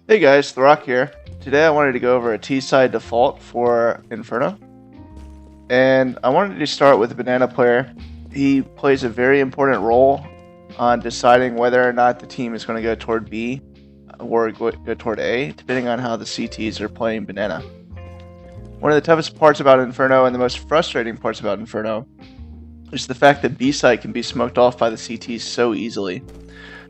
Hey guys, The Rock here. Today I wanted to go over a T-side default for Inferno. And I wanted to start with the banana player. He plays a very important role on deciding whether or not the team is going to go toward B or go toward A, depending on how the CTs are playing banana. One of the toughest parts about Inferno and the most frustrating parts about Inferno is the fact that B site can be smoked off by the CTs so easily.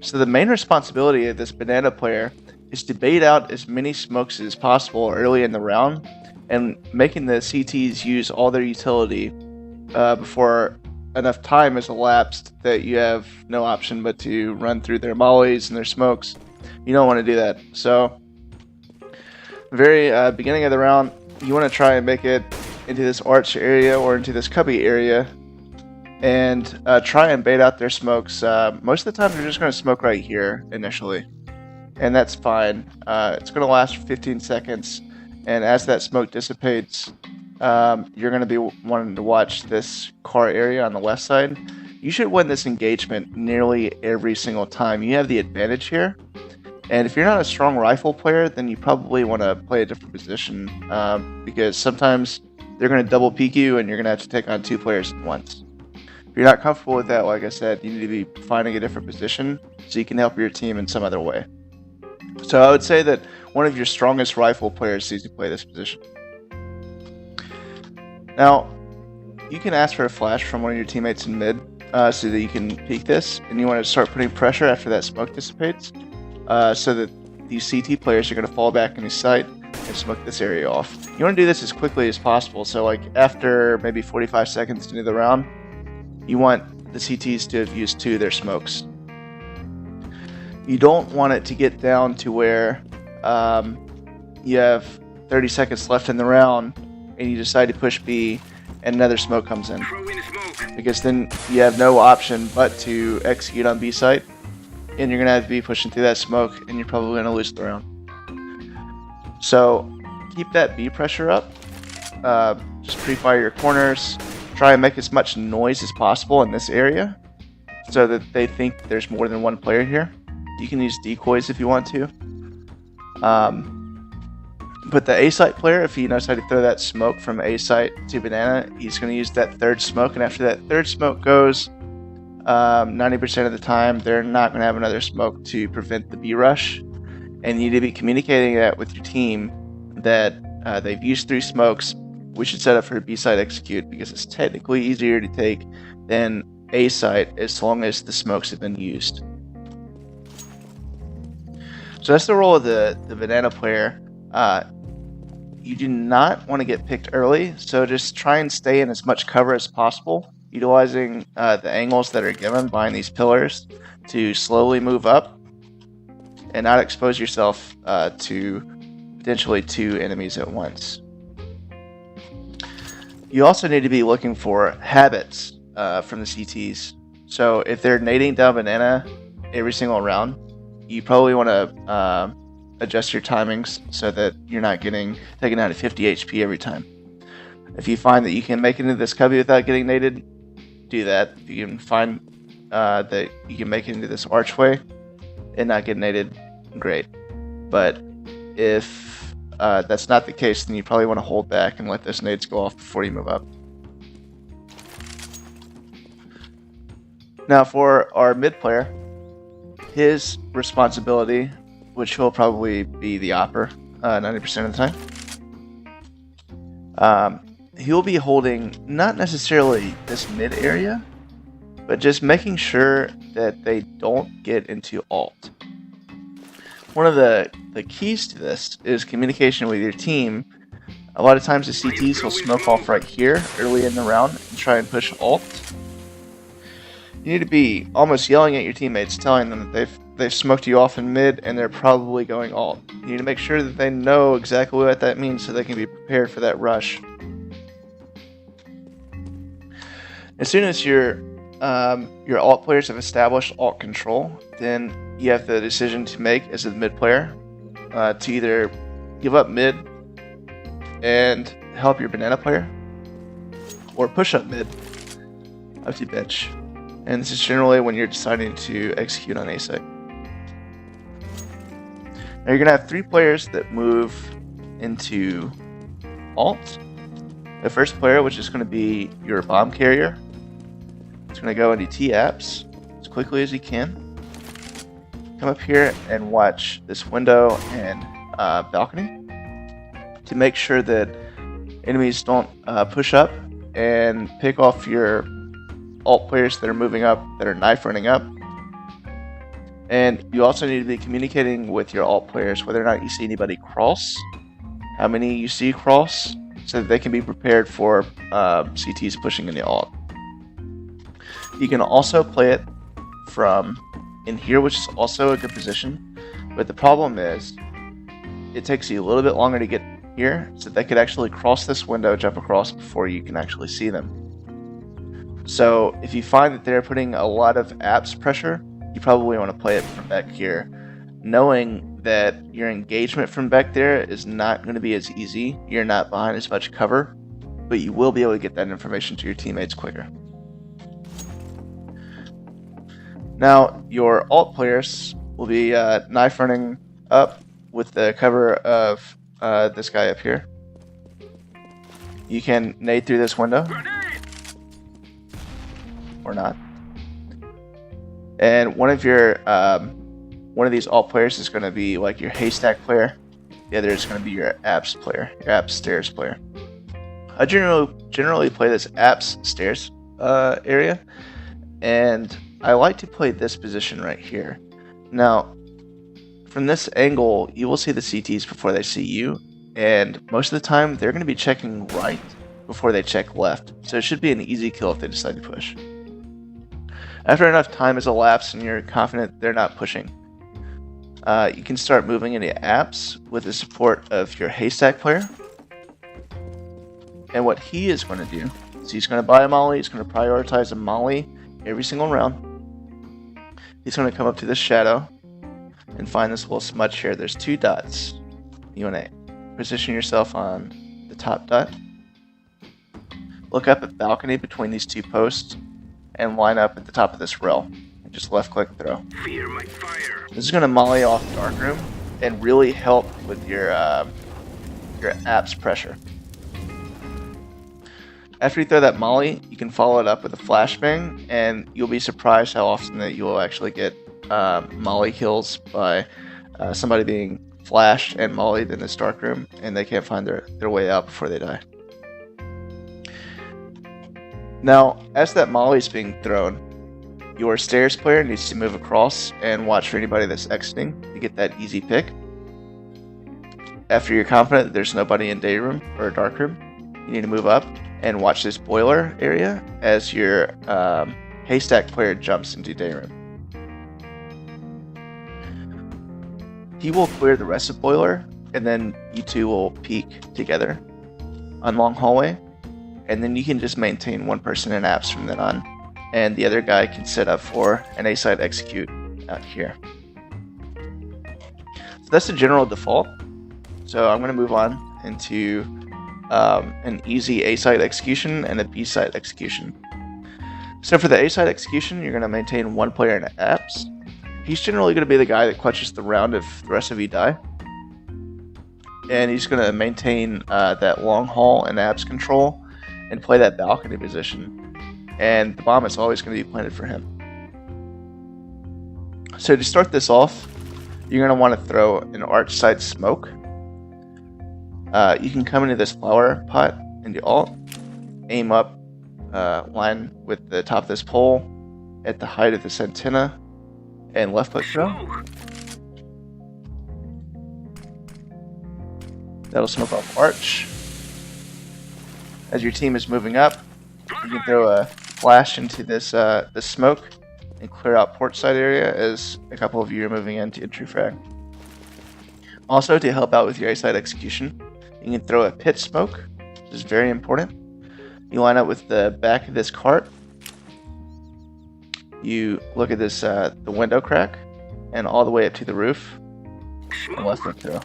So the main responsibility of this banana player is to bait out as many smokes as possible early in the round and making the CTs use all their utility before enough time has elapsed that you have no option but to run through their mollies and their smokes. You don't want to do that. So very beginning of the round, you want to try and make it into this arch area or into this cubby area and try and bait out their smokes. Most of the time they're just going to smoke right here initially, and that's fine. It's going to last for 15 seconds, and as that smoke dissipates, you're going to be wanting to watch this car area on the left side. You should win this engagement nearly every single time. You have the advantage here, and if you're not a strong rifle player, then you probably want to play a different position, because sometimes they're going to double peek you and you're going to have to take on two players at once. If you're not comfortable with that, like I said, you need to be finding a different position so you can help your team in some other way. So I would say that one of your strongest rifle players needs to play this position. Now, you can ask for a flash from one of your teammates in mid so that you can peek this, and you want to start putting pressure after that smoke dissipates so that these CT players are going to fall back in his sight and smoke this area off. You want to do this as quickly as possible, so like after maybe 45 seconds into the round, you want the CTs to have used 2 of their smokes. You don't want it to get down to where you have 30 seconds left in the round and you decide to push B and another smoke comes in. Because then you have no option but to execute on B site, and you're going to have to be pushing through that smoke, and you're probably going to lose the round. So keep that B pressure up. Just pre-fire your corners. Try and make as much noise as possible in this area so that they think there's more than one player here. You can use decoys if you want to. But the A site player, if he knows how to throw that smoke from A site to banana, he's going to use that third smoke, and after that third smoke goes, 90% of the time they're not going to have another smoke to prevent the B rush. And you need to be communicating that with your team that they've used 3 smokes. We should set up for a B site execute because it's technically easier to take than A site as long as the smokes have been used. So that's the role of the banana player. You do not want to get picked early, so just try and stay in as much cover as possible, utilizing the angles that are given behind these pillars to slowly move up and not expose yourself to potentially 2 enemies at once. You also need to be looking for habits from the CTs. So if they're nading down banana every single round, you probably want to adjust your timings so that you're not getting taken out at 50 HP every time. If you find that you can make it into this cubby without getting naded, do that. If you can find that you can make it into this archway and not get naded, great. But if that's not the case, then you probably want to hold back and let those nades go off before you move up. Now for our mid player, his responsibility, which will probably be the opper 90% of the time, he'll be holding not necessarily this mid area, but just making sure that they don't get into alt. One of the keys to this is communication with your team. A lot of times the CTs will smoke off right here early in the round and try and push alt. You need to be almost yelling at your teammates, telling them that they've smoked you off in mid and they're probably going alt. You need to make sure that they know exactly what that means so they can be prepared for that rush. As soon as your alt players have established alt control, then you have the decision to make as a mid player to either give up mid and help your banana player, or push up mid up to bench. And this is generally when you're deciding to execute on A site. Now you're gonna have 3 players that move into alt. The first player, which is gonna be your bomb carrier, is gonna go into T-apps as quickly as he can. Come up here and watch this window and balcony to make sure that enemies don't push up and pick off your alt players that are moving up, that are knife running up. And you also need to be communicating with your alt players whether or not you see anybody cross, how many you see cross, so that they can be prepared for CTs pushing in the alt. You can also play it from in here, which is also a good position, but the problem is it takes you a little bit longer to get here, so they could actually cross this window, jump across before you can actually see them. So if you find that they're putting a lot of apps pressure, you probably want to play it from back here, knowing that your engagement from back there is not going to be as easy. You're not behind as much cover, but you will be able to get that information to your teammates quicker. Now, your alt players will be knife running up with the cover of this guy up here. You can nade through this window, or not. And one of these alt players is going to be like your haystack player. The other is going to be your apps player, your apps stairs player. I generally play this apps stairs area, and I like to play this position right here. Now, from this angle, you will see the CTs before they see you, and most of the time they're going to be checking right before they check left, so it should be an easy kill if they decide to push. After enough time has elapsed and you're confident they're not pushing, you can start moving into apps with the support of your haystack player. And what he is going to do is he's going to buy a molly, he's going to prioritize a molly every single round. He's going to come up to this shadow and find this little smudge here. There's 2 dots. You want to position yourself on the top dot. Look up at balcony between these 2 posts and line up at the top of this rail. And just left click throw. Fear my fire. This is going to molly off darkroom and really help with your apps pressure. After you throw that molly, you can follow it up with a flashbang, and you'll be surprised how often that you will actually get molly kills by somebody being flashed and mollied in this dark room, and they can't find their way out before they die. Now, as that molly is being thrown, your stairs player needs to move across and watch for anybody that's exiting to get that easy pick. After you're confident that there's nobody in day room or dark room, you need to move up and watch this boiler area as your haystack player jumps into day room. He will clear the rest of boiler, and then you two will peek together on long hallway, and then you can just maintain one person in apps from then on, and the other guy can set up for an A-side execute out here. So that's the general default. So I'm going to move on into an easy A-side execution and a B-side execution. So for the A-side execution, you're going to maintain one player in apps. He's generally going to be the guy that clutches the round if the rest of you die. And he's going to maintain that long haul and apps control and play that balcony position. And the bomb is always going to be planted for him. So to start this off, you're going to want to throw an arch side smoke. You can come into this flower pot into alt, aim up, line with the top of this pole at the height of this antenna, and left click throw. That'll smoke off arch. As your team is moving up, you can throw a flash into this smoke and clear out port side area as a couple of you are moving into entry frag. Also, to help out with your A-side execution, you can throw a pit smoke, which is very important. You line up with the back of this cart. You look at this the window crack and all the way up to the roof. And left click throw.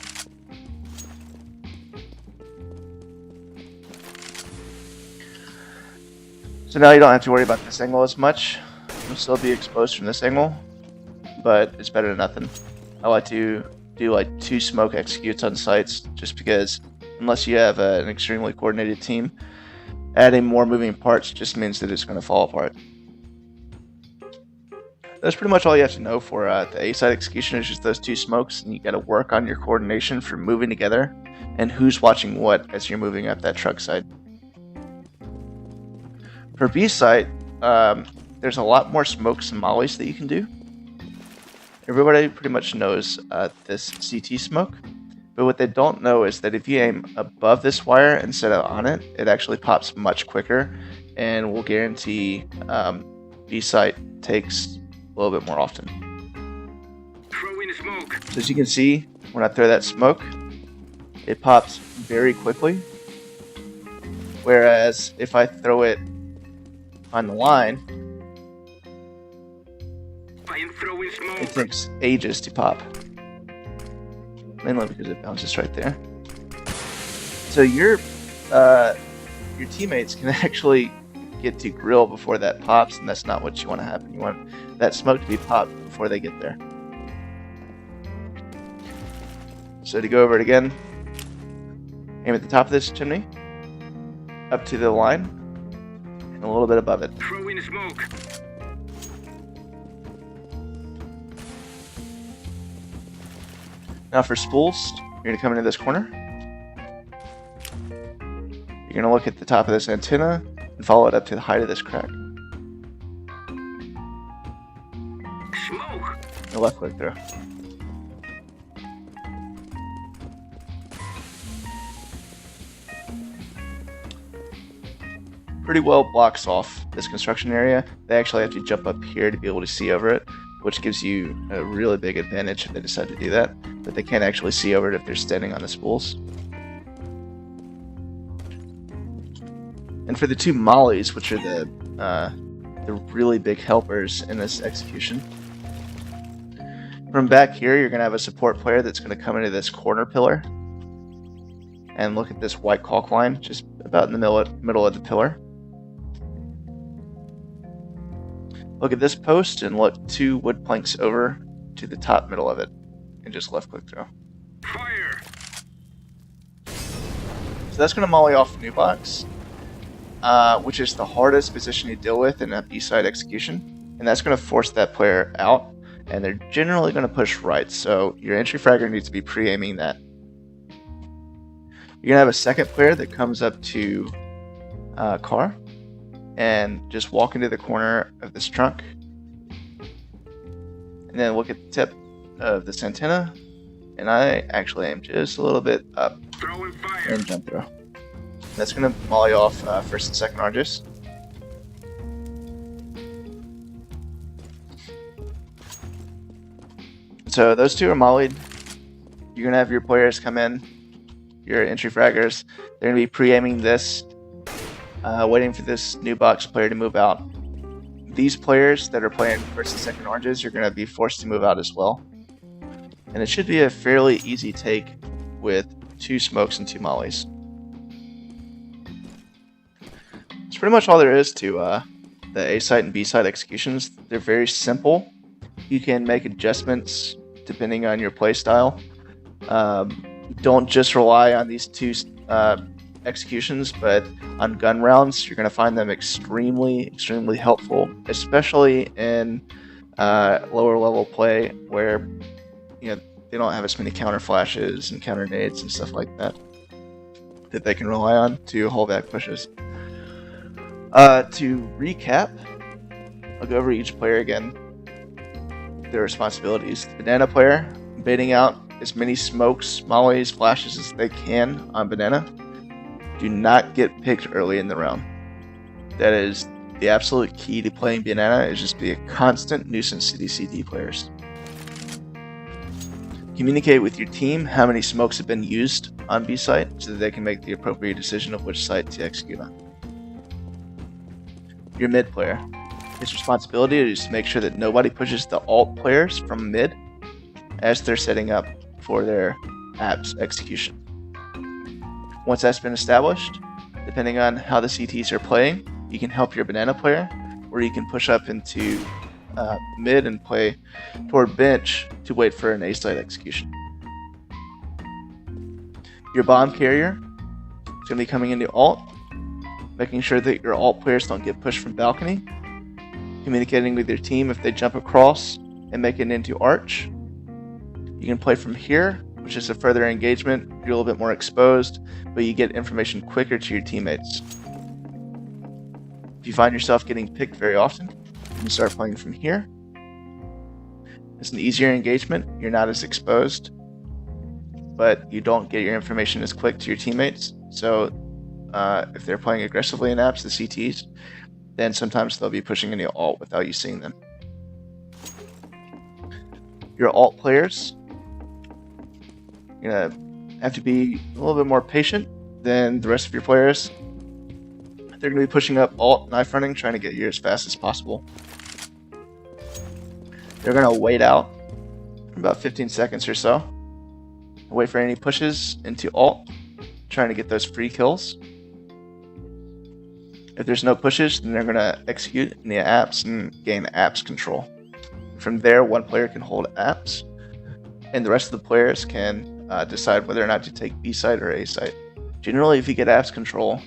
So now you don't have to worry about this angle as much. You'll still be exposed from this angle, but it's better than nothing. I like to do like 2 smoke executes on sites, just because unless you have an extremely coordinated team, adding more moving parts just means that it's going to fall apart. That's pretty much all you have to know for the A side execution, is just those 2 smokes, and you got to work on your coordination for moving together and who's watching what as you're moving up that truck side. For B site, there's a lot more smokes and mollies that you can do. Everybody pretty much knows this CT smoke, but what they don't know is that if you aim above this wire instead of on it, it actually pops much quicker, and will guarantee B site takes a little bit more often. Throw in smoke. So as you can see, when I throw that smoke, it pops very quickly, whereas if I throw it on the line, I am throwing smoke. it takes ages to pop, mainly because it bounces right there. So your teammates can actually get to grill before that pops, and that's not what you want to happen. You want that smoke to be popped before they get there. So to go over it again, aim at the top of this chimney, up to the line, and a little bit above it. Throw in smoke. Now for spools, you're going to come into this corner. You're going to look at the top of this antenna and follow it up to the height of this crack. Smoke. And left click through. Pretty well blocks off this construction area. They actually have to jump up here to be able to see over it, which gives you a really big advantage if they decide to do that, but they can't actually see over it if they're standing on the spools. And for the 2 mollies, which are the really big helpers in this execution, from back here you're going to have a support player that's going to come into this corner pillar and look at this white caulk line just about in the middle of the pillar. Look at this post and look 2 wood planks over to the top middle of it, and just left click through. Fire. So that's going to molly off the new box, which is the hardest position to deal with in a B-side execution, and that's going to force that player out, and they're generally going to push right, so your entry fragger needs to be pre-aiming that. You're going to have a second player that comes up to car, and just walk into the corner of this trunk, and then look at the tip of this antenna, and I actually aim just a little bit up Throwing fire. and jump through. That's going to molly off first and second arges. So those 2 are mollied. You're going to have your players come in, your entry fraggers. They're going to be pre-aiming this, waiting for this new box player to move out. These players that are playing first and second oranges are going to be forced to move out as well. And it should be a fairly easy take with 2 smokes and 2 mollies. That's pretty much all there is to the A site and B site executions. They're very simple. You can make adjustments depending on your play style. Don't just rely on these 2 executions, but on gun rounds, you're going to find them extremely helpful, especially in lower level play where they don't have as many counter flashes and counter nades and stuff like that they can rely on to hold back pushes. To recap, I'll go over each player again, their responsibilities. The banana player, baiting out as many smokes, mollies, flashes as they can on banana. Do not get picked early in the round. That is the absolute key to playing banana, is just be a constant nuisance to these CT players. Communicate with your team how many smokes have been used on B site so that they can make the appropriate decision of which site to execute on. Your mid player. His responsibility is to make sure that nobody pushes the alt players from mid as they're setting up for their apps execution. Once that's been established, depending on how the CTs are playing, you can help your banana player, or you can push up into mid and play toward bench to wait for an A site execution. Your bomb carrier is going to be coming into alt, making sure that your alt players don't get pushed from balcony, communicating with your team if they jump across and make it into arch. You can play from here, which is a further engagement. You're a little bit more exposed, but you get information quicker to your teammates. If you find yourself getting picked very often, you can start playing from here. It's an easier engagement. You're not as exposed, but you don't get your information as quick to your teammates. So if they're playing aggressively in apps, the CTs, then sometimes they'll be pushing into alt without you seeing them. Your alt players, you're going to have to be a little bit more patient than the rest of your players. They're going to be pushing up alt knife running, trying to get you as fast as possible. They're going to wait out for about 15 seconds or so. Wait for any pushes into alt, trying to get those free kills. If there's no pushes, then they're going to execute in the apps and gain apps control. From there, one player can hold apps, and the rest of the players can decide whether or not to take B site or A site. Generally, if you get apps control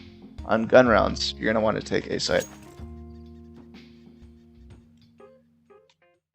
on gun rounds, you're going to want to take A site.